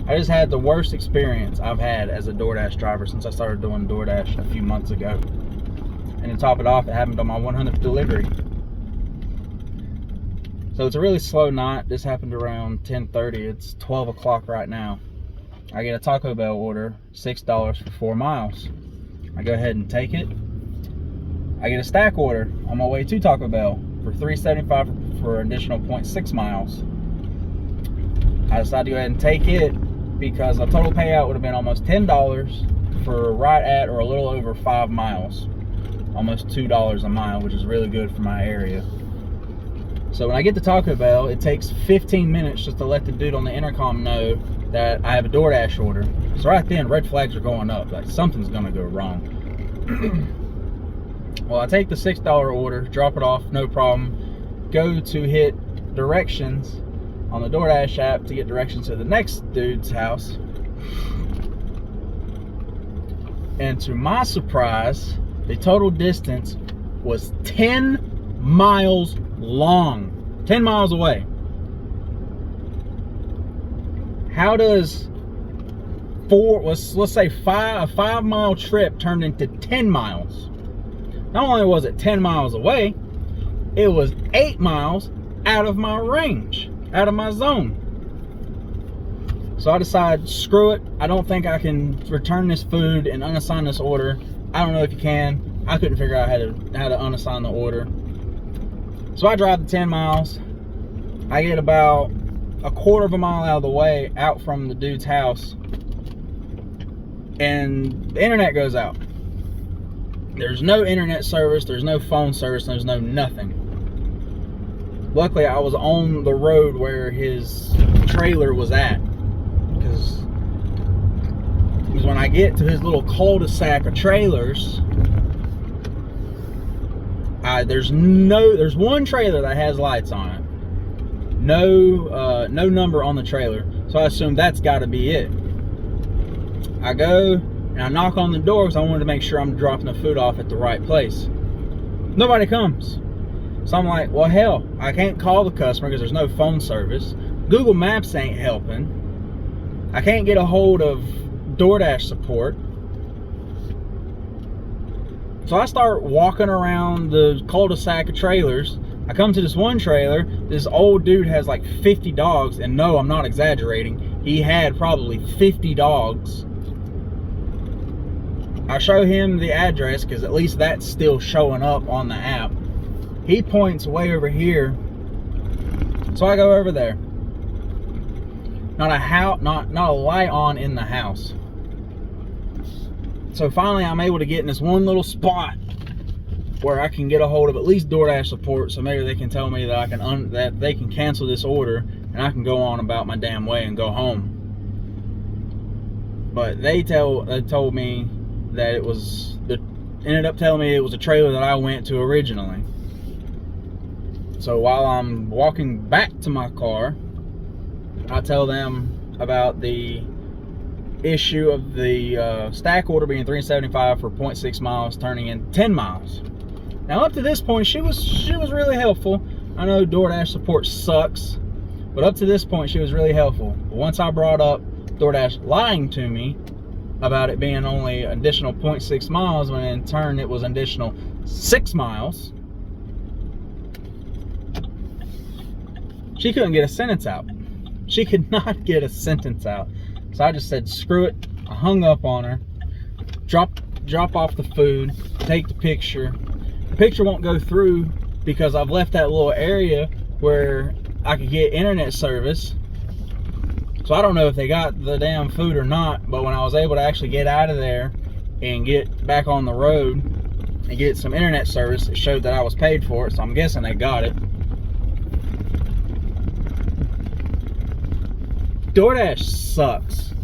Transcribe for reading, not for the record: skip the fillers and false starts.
I just had the worst experience I've had as a DoorDash driver since I started doing DoorDash a few months ago. And to top it off, it happened on my 100th delivery. So it's a really slow night. This happened around 10:30. It's 12 o'clock right now. I get a Taco Bell order, $6 for 4 miles. I go ahead and take it. I get a stack order on my way to Taco Bell for $3.75 for an additional 0.6 miles. I decided to go ahead and take it because the total payout would have been almost $10 for right at or a little over 5 miles. Almost $2 a mile, which is really good for my area. So when I get to Taco Bell, it takes 15 minutes just to let the dude on the intercom know that I have a DoorDash order. So right then, red flags are going up, like something's gonna go wrong. Well, I take the $6 order, drop it off, no problem. Go to hit directions on the DoorDash app to get directions to the next dude's house. And to my surprise, the total distance was 10 miles long. 10 miles away. How does let's say a 5-mile trip turned into 10 miles? Not only was it 10 miles away, it was 8 miles out of my range, out of my zone. So I decided, screw it. I don't think I can return this food and unassign this order. I don't know if you can. I couldn't figure out how to unassign the order. So I drive the 10 miles. I get about a quarter of a mile out of the way, out from the dude's house, and the internet goes out. There's no internet service, there's no phone service, there's no nothing. Luckily, I was on the road where his trailer was at, because when I get to his little cul-de-sac of trailers, there's one trailer that has lights on it. No number on the trailer, so I assume that's got to be it. I go and I knock on the door because I wanted to make sure I'm dropping the food off at the right place. Nobody comes. So I'm like, well, hell, I can't call the customer because there's no phone service. Google Maps ain't helping. I can't get a hold of DoorDash support. So I start walking around the cul-de-sac of trailers. I come to this one trailer. This old dude has like 50 dogs, and no, I'm not exaggerating. He had probably 50 dogs. I show him the address because at least that's still showing up on the app. He points way over here. So I go over there. Not a light on in the house. So finally I'm able to get in this one little spot where I can get a hold of at least DoorDash support, so maybe they can tell me that that they can cancel this order and I can go on about my damn way and go home. But they told me that ended up telling me it was a trailer that I went to originally. So while I'm walking back to my car, I tell them about the issue of the stack order being $3.75 for 0.6 miles turning in 10 miles. Now up to this point, she was really helpful. I know DoorDash support sucks, but up to this point, she was really helpful. But once I brought up DoorDash lying to me about it being only additional 0.6 miles, when in turn it was an additional 6 miles, she couldn't get a sentence out. She could not get a sentence out. So I just said, screw it. I hung up on her, drop off the food, take the picture. The picture won't go through because I've left that little area where I could get internet service. So I don't know if they got the damn food or not, but when I was able to actually get out of there and get back on the road and get some internet service, it showed that I was paid for it, so I'm guessing they got it. DoorDash sucks.